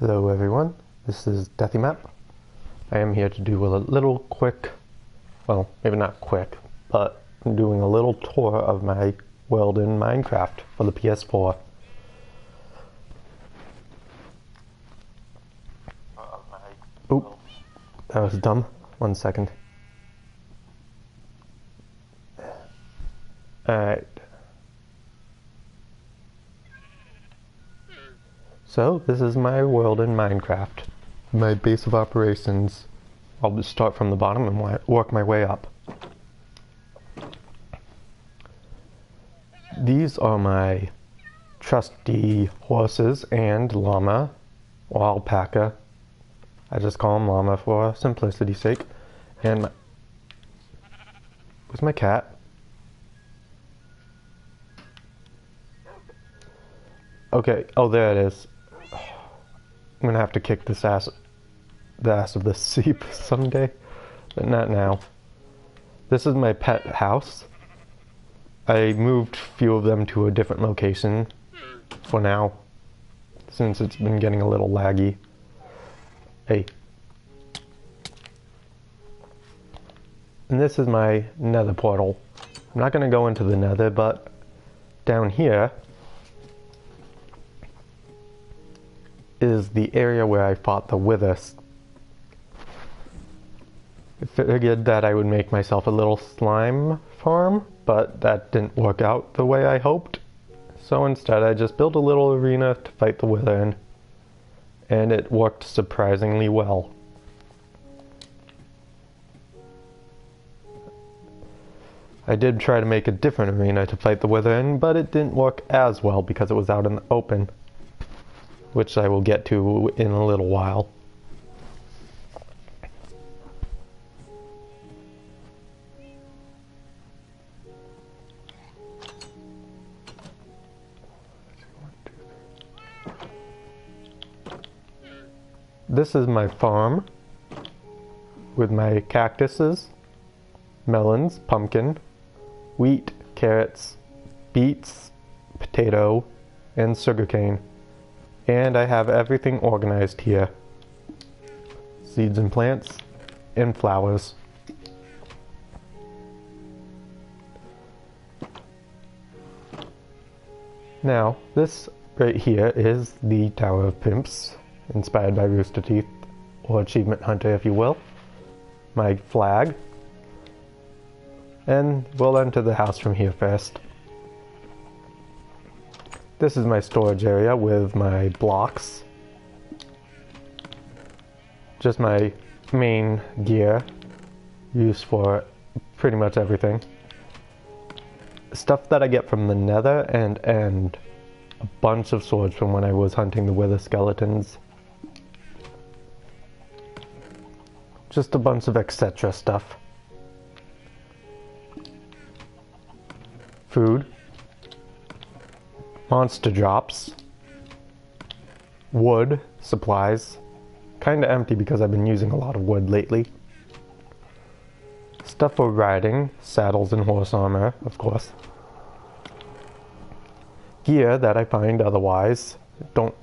Hello everyone, this is Deathymap. I am here to do a little quick, well, maybe not quick, but I'm doing a little tour of my world in Minecraft for the PS4. Oop, that was dumb. 1 second. Alright. So, this is my world in Minecraft. My base of operations. I'll just start from the bottom and work my way up. These are my trusty horses and llama, or alpaca. I just call them llama for simplicity's sake. And where's my cat? Okay, oh there it is. I'm gonna have to kick the ass of the sheep someday, but not now. This is my pet house. I moved a few of them to a different location for now, since it's been getting a little laggy. Hey. And this is my nether portal. I'm not gonna go into the nether, but down here is the area where I fought the Wither. I figured that I would make myself a little slime farm, but that didn't work out the way I hoped. So instead I just built a little arena to fight the Wither in, and it worked surprisingly well. I did try to make a different arena to fight the Wither in, but it didn't work as well because it was out in the open, which I will get to in a little while. This is my farm with my cactuses, melons, pumpkin, wheat, carrots, beets, potato, and sugarcane. And I have everything organized here. Seeds and plants, and flowers. Now, this right here is the Tower of Pimps, inspired by Rooster Teeth, or Achievement Hunter if you will. My flag. And we'll enter the house from here first. This is my storage area with my blocks. Just my main gear, used for pretty much everything. Stuff that I get from the nether and a bunch of swords from when I was hunting the Wither skeletons. Just a bunch of etc. stuff. Food. Monster drops, wood, supplies, kinda empty because I've been using a lot of wood lately. Stuff for riding, saddles and horse armor, of course. Gear that I find otherwise, don't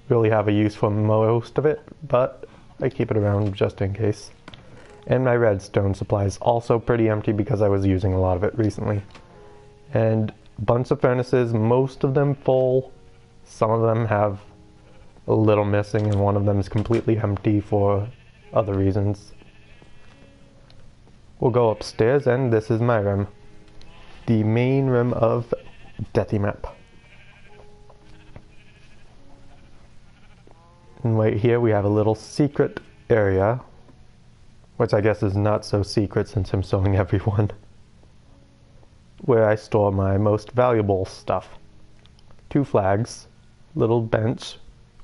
really have a use for most of it, but I keep it around just in case. And my redstone supplies, also pretty empty because I was using a lot of it recently. And bunch of furnaces, most of them full. Some of them have a little missing, and one of them is completely empty for other reasons. We'll go upstairs, and this is my room. The main room of Deathymap. And right here we have a little secret area, which I guess is not so secret since I'm showing everyone, where I store my most valuable stuff. 2 flags, little bench,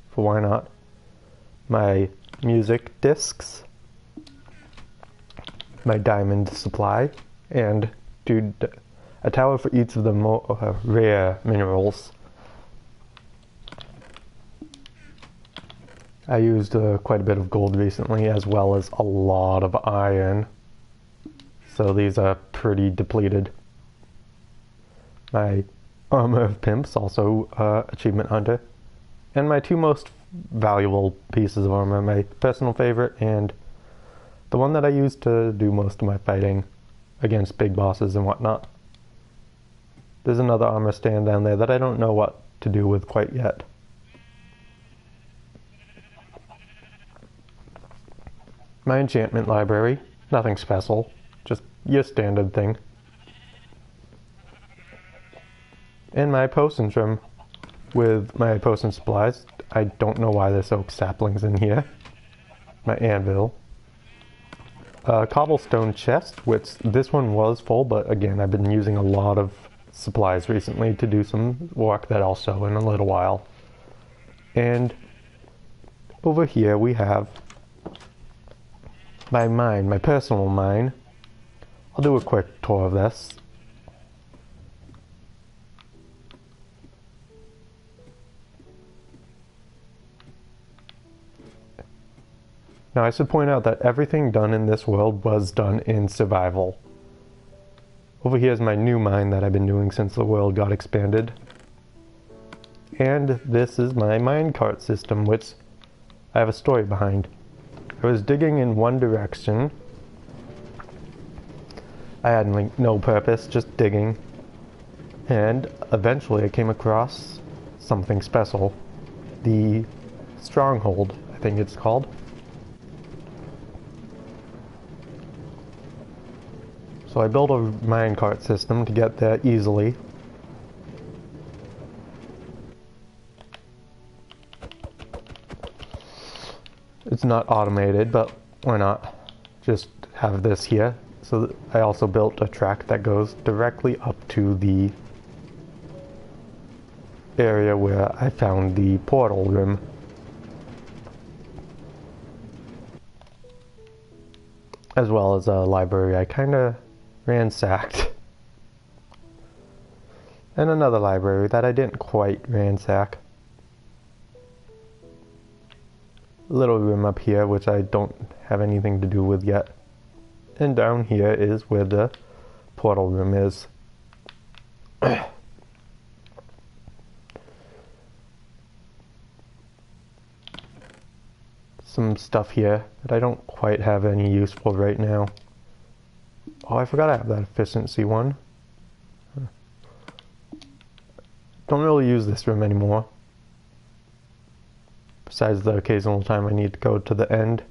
for why not, my music discs, my diamond supply, and a tower for each of the rare minerals. I used quite a bit of gold recently, as well as a lot of iron, so these are pretty depleted. My Armor of Pimps, also Achievement Hunter. And my 2 most valuable pieces of armor. My personal favorite and the one that I use to do most of my fighting against big bosses and whatnot. There's another armor stand down there that I don't know what to do with quite yet. My enchantment library, nothing special, just your standard thing. And my potions room with my potion supplies. I don't know why there's oak saplings in here. My anvil. Cobblestone chest, which this one was full, but again, I've been using a lot of supplies recently to do some work that I'll show in a little while. And over here we have my mine, my personal mine. I'll do a quick tour of this. Now I should point out that everything done in this world was done in survival. Over here is my new mine that I've been doing since the world got expanded. And this is my minecart system, which I have a story behind. I was digging in one direction. I had no purpose, just digging. And eventually I came across something special. The Stronghold, I think it's called. So I built a minecart system to get there easily. It's not automated, but why not just have this here? So I also built a track that goes directly up to the area where I found the portal room. As well as a library I kinda ransacked. And another library that I didn't quite ransack. Little room up here which I don't have anything to do with yet. And down here is where the portal room is. Some stuff here that I don't quite have any use for right now. Oh, I forgot I have that efficiency one. Don't really use this room anymore. Besides the occasional time I need to go to the end.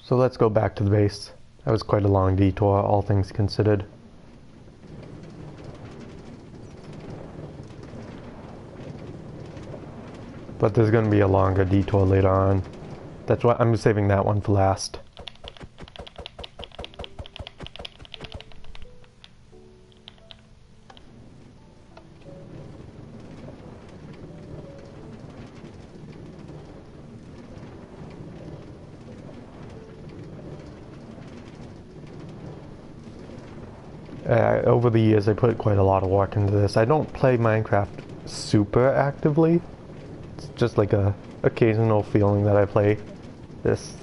So let's go back to the base. That was quite a long detour, all things considered. But there's going to be a longer detour later on. That's why I'm saving that one for last. Over the years I put quite a lot of work into this. I don't play Minecraft super actively. It's just like a occasional feeling that I play this.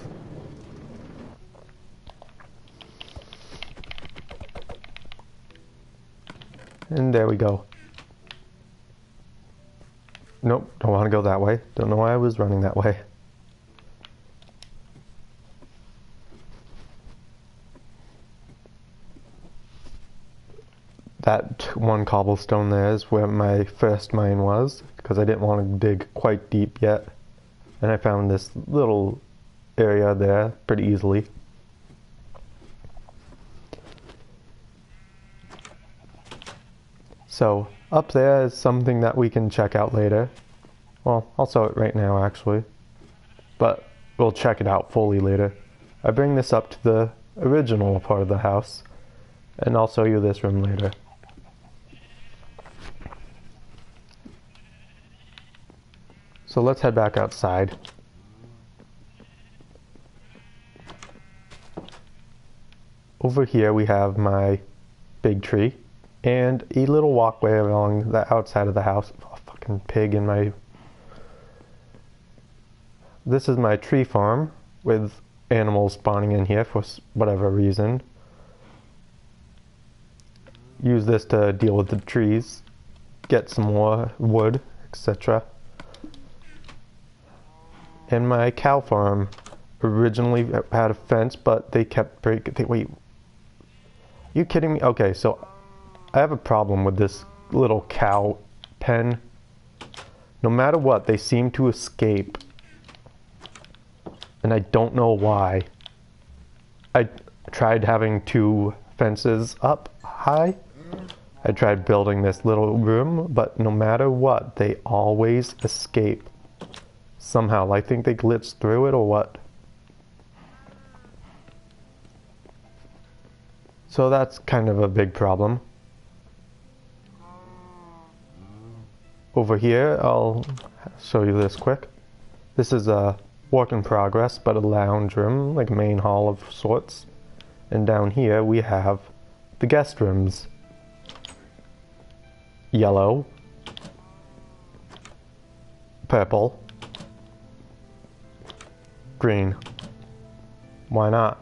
And there we go. Nope, don't want to go that way. Don't know why I was running that way. That one cobblestone there is where my first mine was, because I didn't want to dig quite deep yet. And I found this little area there pretty easily. So, up there is something that we can check out later. Well, I'll show it right now actually. But we'll check it out fully later. I bring this up to the original part of the house, and I'll show you this room later. So let's head back outside. Over here we have my big tree and a little walkway along the outside of the house. Oh, fucking pig in my... This is my tree farm with animals spawning in here for whatever reason. use this to deal with the trees, get some more wood, etc. And my cow farm originally had a fence, but they kept breaking. Wait, are you kidding me? Okay, so I have a problem with this little cow pen. No matter what, they seem to escape. And I don't know why. I tried having 2 fences up high. I tried building this little room, but no matter what, they always escape. Somehow, I think they glitched through it or what. So that's kind of a big problem. Over here, I'll show you this quick. This is a work in progress, but a lounge room, like a main hall of sorts. And down here we have the guest rooms. Yellow, purple, green. Why not?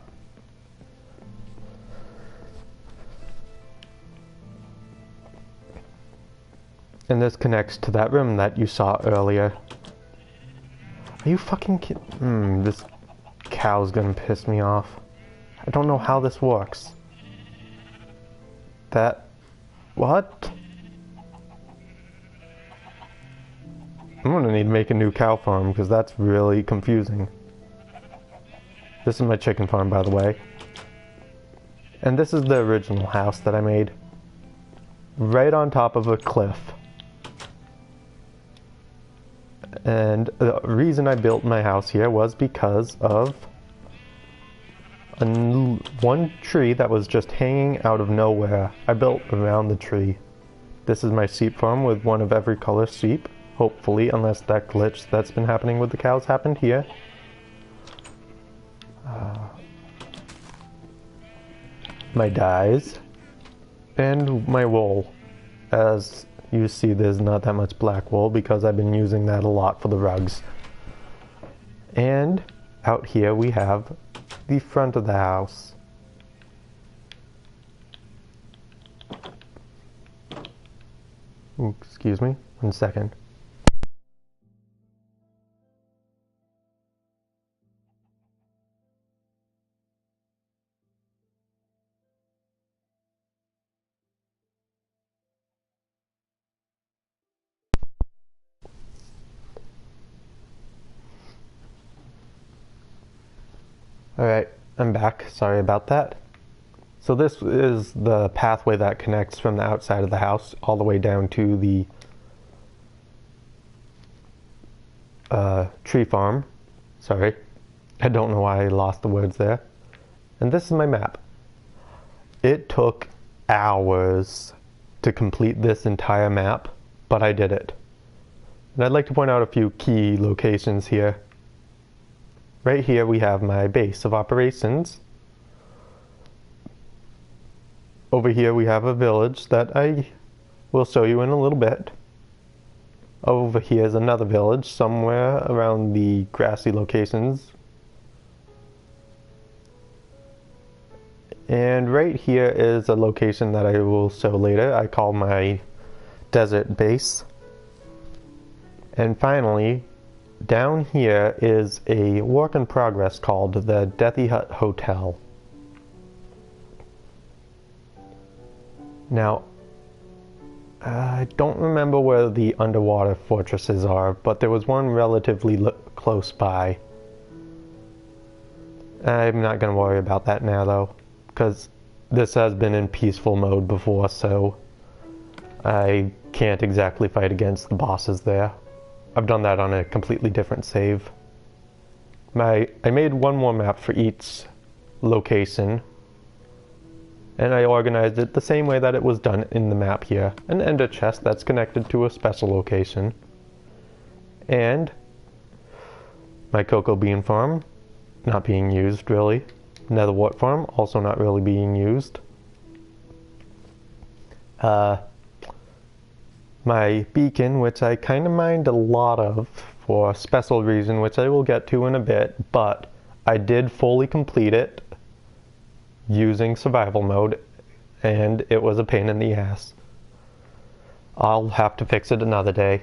And this connects to that room that you saw earlier. Are you fucking kidding? This cow's gonna piss me off. I don't know how this works. What? I'm gonna need to make a new cow farm because that's really confusing. This is my chicken farm, by the way. And this is the original house that I made. Right on top of a cliff. And the reason I built my house here was because of one tree that was just hanging out of nowhere. I built around the tree. This is my sheep farm with one of every color sheep. Hopefully, unless that glitch that's been happening with the cows happened here. My dyes. And my wool. As you see, there's not that much black wool because I've been using that a lot for the rugs. And out here we have the front of the house. Ooh, excuse me, 1 second. Alright, I'm back. Sorry about that. So this is the pathway that connects from the outside of the house all the way down to the tree farm. Sorry. I don't know why I lost the words there. And this is my map. It took hours to complete this entire map, but I did it. And I'd like to point out a few key locations here. Right here we have my base of operations. Over here we have a village that I will show you in a little bit. Over here is another village somewhere around the grassy locations. And right here is a location that I will show later. I call my desert base. And finally, down here is a work in progress called the Deathy Hut Hotel. Now, I don't remember where the underwater fortresses are, but there was one relatively close by. I'm not going to worry about that now though, because this has been in peaceful mode before, so I can't exactly fight against the bosses there. I've done that on a completely different save. I made one more map for each location, and I organized it the same way that it was done in the map here. An ender chest that's connected to a special location. And my cocoa bean farm, not being used really. Nether wart farm, also not really being used. My beacon, which I kind of mined a lot of for a special reason, which I will get to in a bit, but I did fully complete it using survival mode, and it was a pain in the ass. I'll have to fix it another day.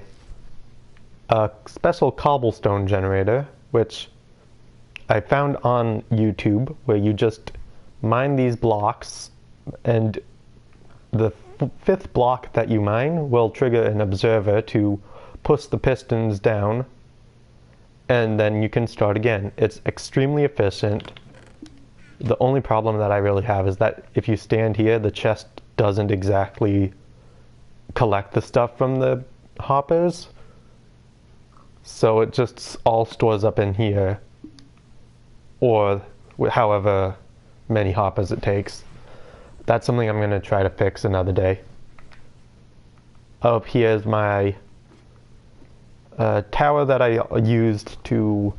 A special cobblestone generator, which I found on YouTube, where you just mine these blocks, and the fifth block that you mine will trigger an observer to push the pistons down, and then you can start again. It's extremely efficient. The only problem that I really have is that if you stand here, the chest doesn't exactly collect the stuff from the hoppers, so it just all stores up in here, or however many hoppers it takes. That's something I'm going to try to fix another day. Up here is my tower that I used to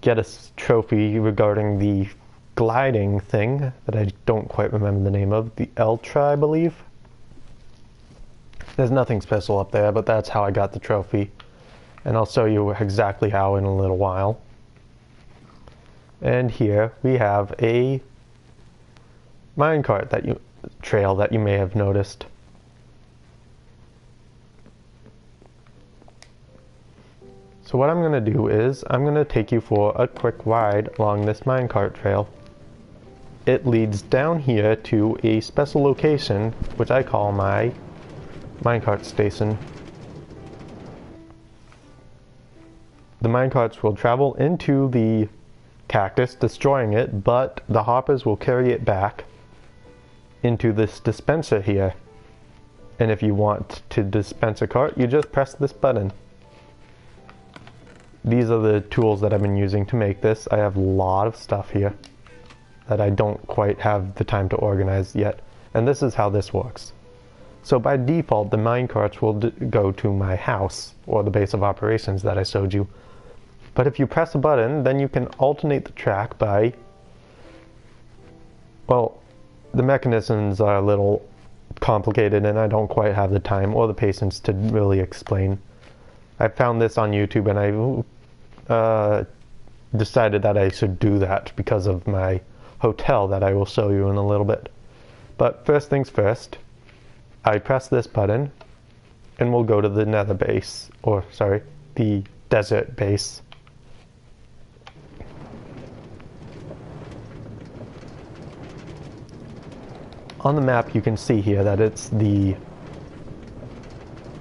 get a trophy regarding the gliding thing that I don't quite remember the name of. The Eltra, I believe. There's nothing special up there, but that's how I got the trophy. And I'll show you exactly how in a little while. And here we have a minecart trail that you may have noticed. So what I'm going to do is I'm going to take you for a quick ride along this minecart trail. It leads down here to a special location, which I call my minecart station. The minecarts will travel into the cactus, destroying it, but the hoppers will carry it back into this dispenser here. And if you want to dispense a cart, you just press this button. These are the tools that I've been using to make this. I have a lot of stuff here that I don't quite have the time to organize yet. And this is how this works. So by default, the minecarts will go to my house, or the base of operations that I showed you. But if you press a button, then you can alternate the track by, well, the mechanisms are a little complicated and I don't quite have the time or the patience to really explain. I found this on YouTube and I decided that I should do that because of my hotel that I will show you in a little bit. But first things first, I press this button and we'll go to the nether base, or sorry, the desert base. On the map you can see here that it's the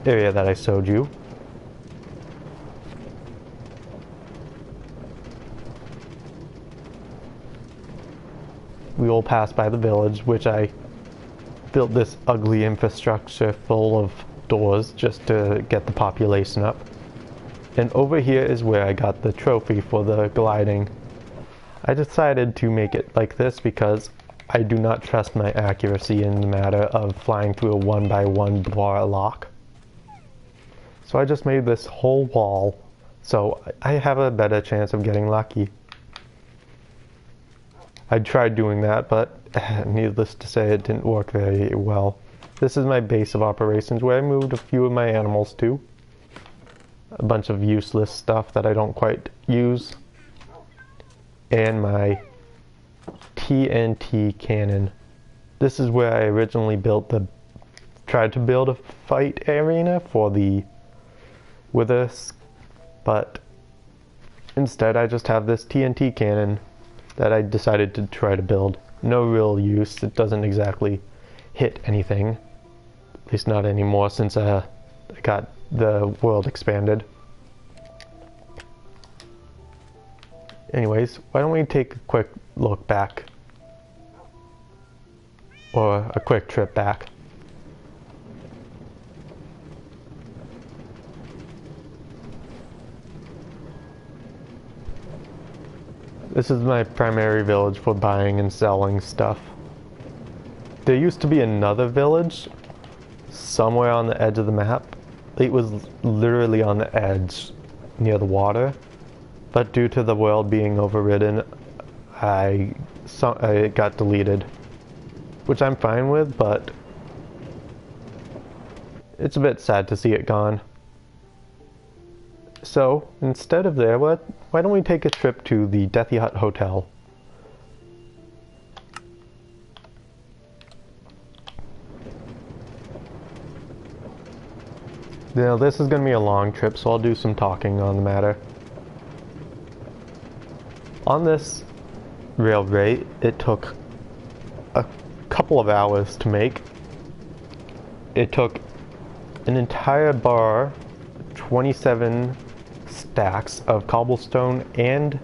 area that I showed you. We will pass by the village, which I built this ugly infrastructure full of doors just to get the population up. And over here is where I got the trophy for the gliding. I decided to make it like this because I do not trust my accuracy in the matter of flying through a 1x1 block. So I just made this whole wall, so I have a better chance of getting lucky. I tried doing that, but needless to say, it didn't work very well. This is my base of operations where I moved a few of my animals to. A bunch of useless stuff that I don't quite use. And my TNT cannon. This is where I originally tried to build a fight arena for the Wither, but instead I just have this TNT cannon that I decided to try to build. No real use, it doesn't exactly hit anything. At least not anymore since I got the world expanded. Anyways, why don't we take a quick look back? Or a quick trip back. This is my primary village for buying and selling stuff. There used to be another village somewhere on the edge of the map. It was literally on the edge near the water, but due to the world being overridden, it got deleted, which I'm fine with, but it's a bit sad to see it gone. So, instead of there, why don't we take a trip to the Deathy Hut Hotel? Now this is going to be a long trip, so I'll do some talking on the matter. On this railway, it took a couple of hours to make. It took an entire bar, 27 stacks of cobblestone and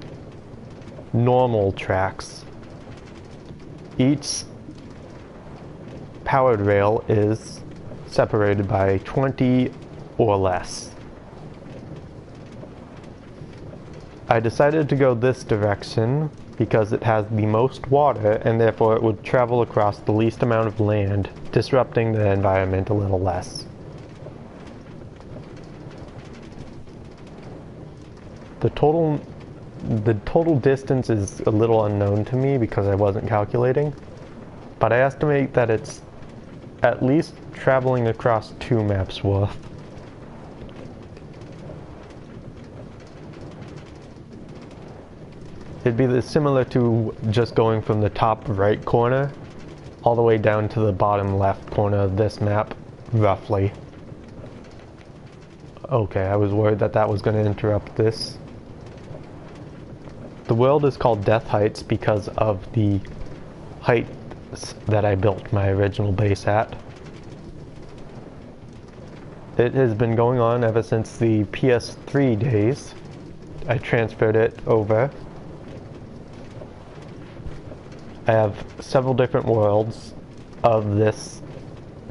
normal tracks. Each powered rail is separated by 20 or less. I decided to go this direction because it has the most water and therefore it would travel across the least amount of land, disrupting the environment a little less. The total distance is a little unknown to me because I wasn't calculating, but I estimate that it's at least traveling across 2 maps worth. It'd be similar to just going from the top right corner all the way down to the bottom left corner of this map, roughly. Okay, I was worried that that was going to interrupt this. The world is called Death Heights because of the height that I built my original base at. It has been going on ever since the PS3 days. I transferred it over. I have several different worlds of this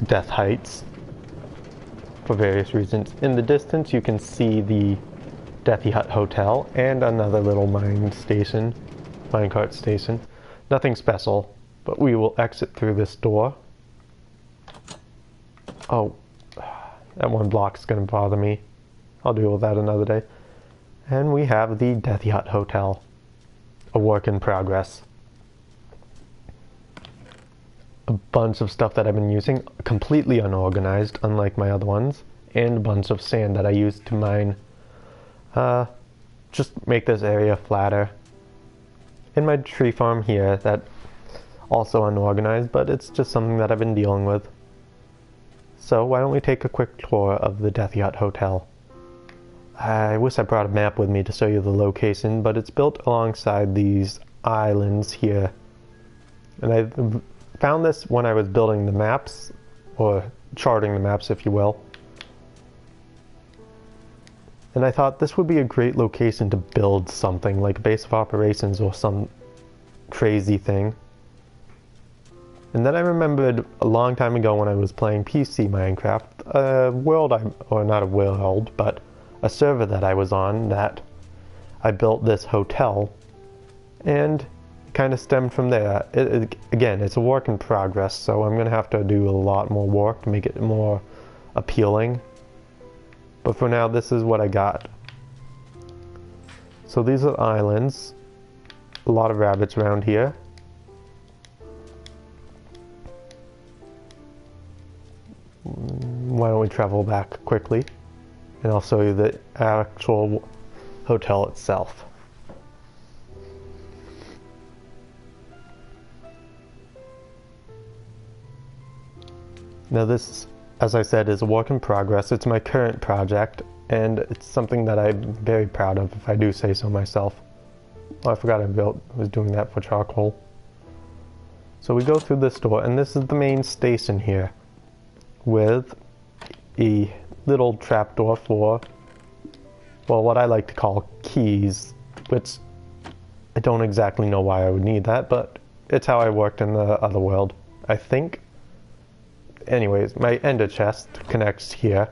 Death Heights for various reasons. In the distance you can see the Deathy Hut Hotel and another little minecart station. Nothing special, but we will exit through this door. Oh, that one block is going to bother me. I'll deal with that another day. And we have the Deathy Hut Hotel, a work in progress. A bunch of stuff that I've been using, completely unorganized, unlike my other ones, and a bunch of sand that I used to mine. Just make this area flatter. In my tree farm here, that also unorganized, but it's just something that I've been dealing with. So why don't we take a quick tour of the Deathy Hut Hotel. I wish I brought a map with me to show you the location, but it's built alongside these islands here. And I found this when I was building the maps, or charting the maps if you will. And I thought this would be a great location to build something like a base of operations or some crazy thing. And then I remembered a long time ago when I was playing PC Minecraft, but a server that I was on that I built this hotel, and it kind of stemmed from there. Again, it's a work in progress, so I'm going to have to do a lot more work to make it more appealing. But for now, this is what I got. So these are islands. A lot of rabbits around here. Why don't we travel back quickly, and I'll show you the actual hotel itself. Now this, as I said, is a work in progress. It's my current project, and it's something that I'm very proud of, if I do say so myself. Oh, I forgot I was doing that for charcoal. So we go through this door, and this is the main station here, with a little trapdoor for, well, what I like to call keys, which I don't exactly know why I would need that, but it's how I worked in the other world, I think. Anyways, my ender chest connects here.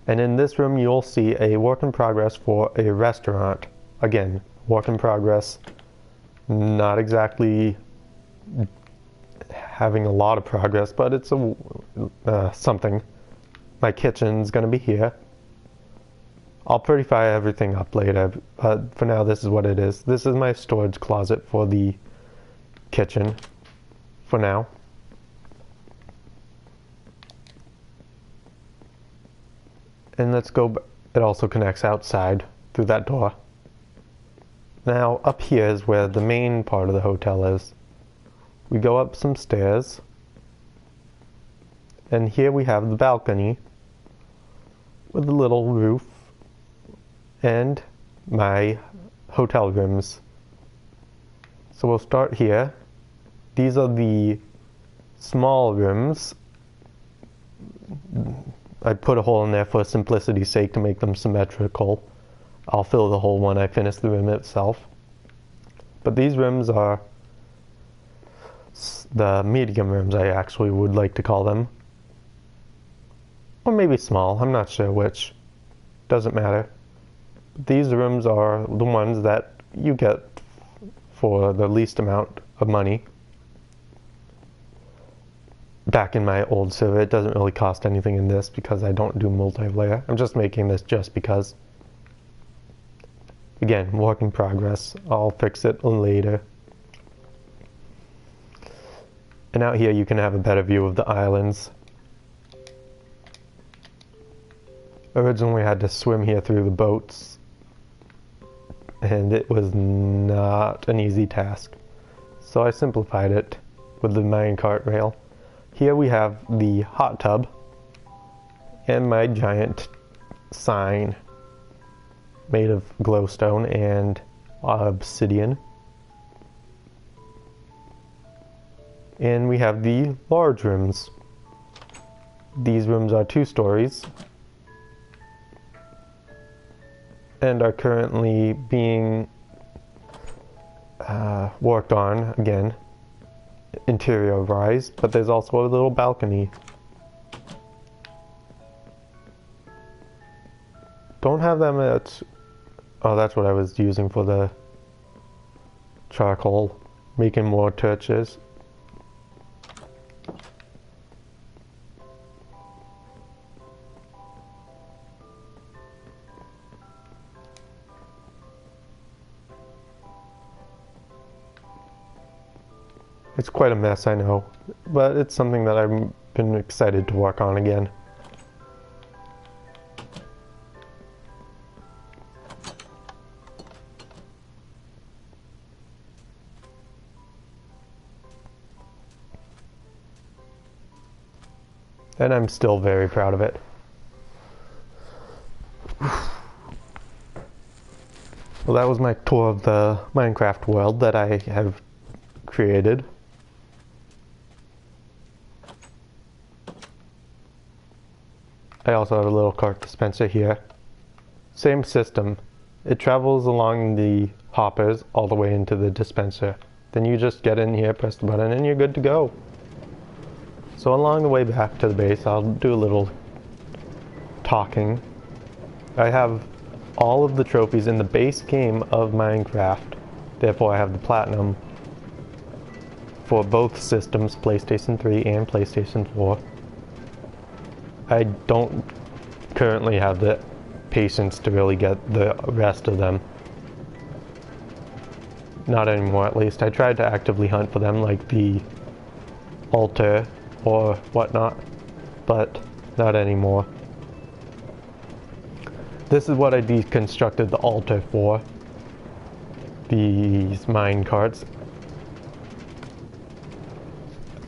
And in this room you'll see a work in progress for a restaurant. Again, work in progress, not exactly having a lot of progress, but it's something. My kitchen's gonna be here. I'll prettify everything up later, but for now this is what it is. This is my storage closet for the kitchen, for now. And let's go, it also connects outside through that door. Now up here is where the main part of the hotel is. We go up some stairs, and here we have the balcony with a little roof and my hotel rooms. So we'll start here. These are the small rooms. I put a hole in there for simplicity's sake to make them symmetrical. I'll fill the hole when I finish the room itself. But these rooms are the medium rooms, I actually would like to call them. Or maybe small, I'm not sure which. Doesn't matter. These rooms are the ones that you get for the least amount of money. Back in my old server, it doesn't really cost anything in this because I don't do multiplayer. I'm just making this just because. Again, work in progress. I'll fix it later. And out here you can have a better view of the islands. Originally I had to swim here through the boats, and it was not an easy task. So I simplified it with the minecart rail. Here we have the hot tub and my giant sign made of glowstone and obsidian. And we have the large rooms. These rooms are 2 stories and are currently being worked on again, interiorized, but there's also a little balcony. Don't have them at... Oh, that's what I was using for the charcoal, making more torches. It's quite a mess, I know, but it's something that I've been excited to work on again. And I'm still very proud of it. Well, that was my tour of the Minecraft world that I have created. I also have a little cart dispenser here. Same system. It travels along the hoppers all the way into the dispenser. Then you just get in here, press the button, and you're good to go. So along the way back to the base, I'll do a little talking. I have all of the trophies in the base game of Minecraft. Therefore, I have the platinum for both systems, PlayStation 3 and PlayStation 4. I don't currently have the patience to really get the rest of them. Not anymore, at least. I tried to actively hunt for them, like the altar or whatnot, but not anymore. This is what I deconstructed the altar for. These mine carts.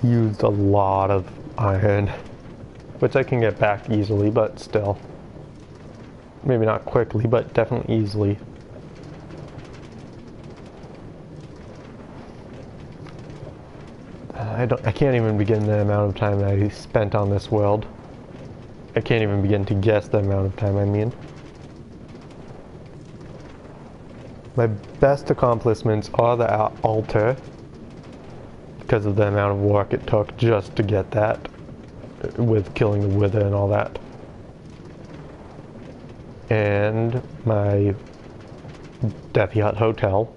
Used a lot of iron, which I can get back easily, but still. Maybe not quickly, but definitely easily. I can't even begin the amount of time that I spent on this world. I can't even begin to guess the amount of time I mean. My best accomplishments are the altar, because of the amount of work it took just to get that, with killing the wither and all that. And my Deathy Hut Hotel.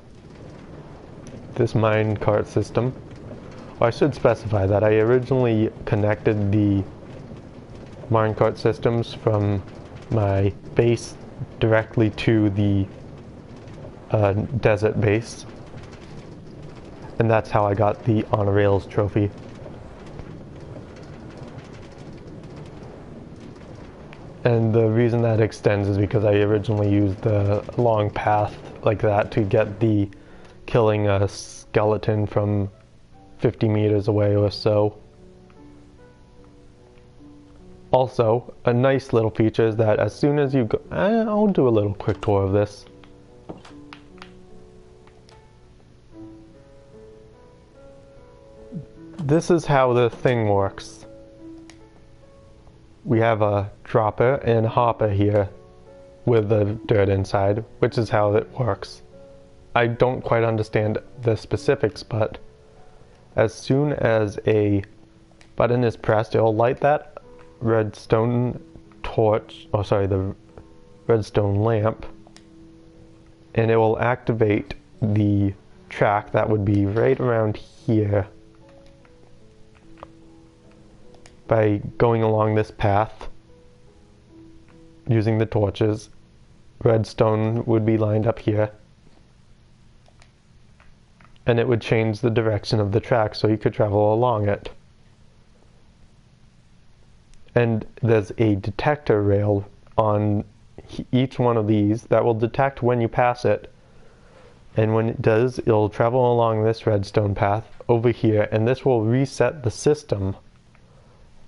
This minecart system. I should specify that I originally connected the minecart systems from my base directly to the desert base, and that's how I got the On Rails trophy. And the reason that extends is because I originally used the long path like that to get the killing a skeleton from 50 meters away or so. Also, a nice little feature is that as soon as you go, I'll do a little quick tour of this. This is how the thing works. We have a dropper and hopper here with the dirt inside, which is how it works. I don't quite understand the specifics, but as soon as a button is pressed, it'll light that redstone torch, the redstone lamp, and it will activate the track that would be right around here by going along this path using the torches. Redstone would be lined up here, and it would change the direction of the track so you could travel along it. And there's a detector rail on each one of these that will detect when you pass it. And when it does, it'll travel along this redstone path over here, and this will reset the system.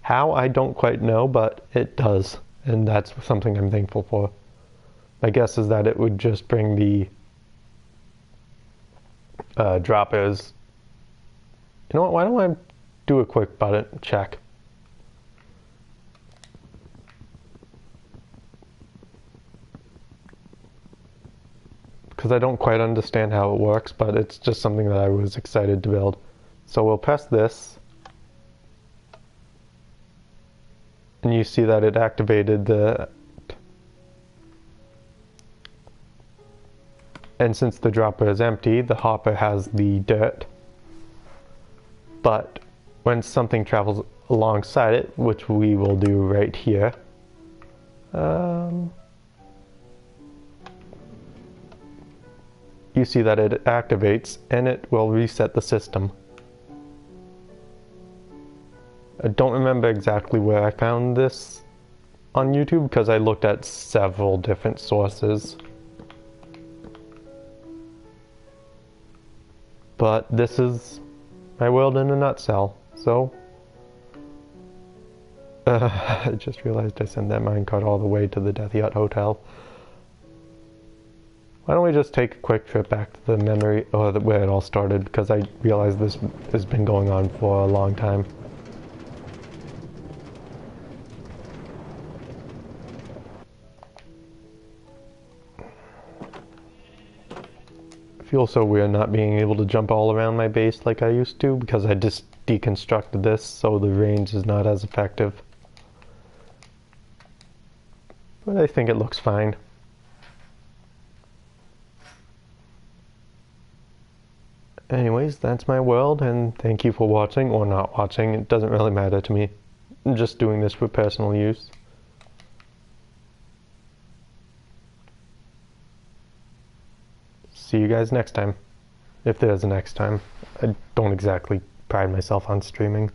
How, I don't quite know, but it does. And that's something I'm thankful for. My guess is that it would just bring the droppers. You know what, why don't I do a quick button check? Because I don't quite understand how it works, but it's just something that I was excited to build. So we'll press this, and you see that it activated the, and since the dropper is empty, the hopper has the dirt. But when something travels alongside it, which we will do right here, you see that it activates and it will reset the system. I don't remember exactly where I found this on YouTube because I looked at several different sources. But this is my world in a nutshell. So, I just realized I sent that minecart all the way to the Death Yacht Hotel. Why don't we just take a quick trip back to the memory, or where it all started, because I realize this has been going on for a long time. I feel so weird not being able to jump all around my base like I used to, because I just deconstructed this so the range is not as effective. But I think it looks fine. Anyways, that's my world, and thank you for watching, or not watching. It doesn't really matter to me. I'm just doing this for personal use. See you guys next time. If there's a next time. I don't exactly pride myself on streaming.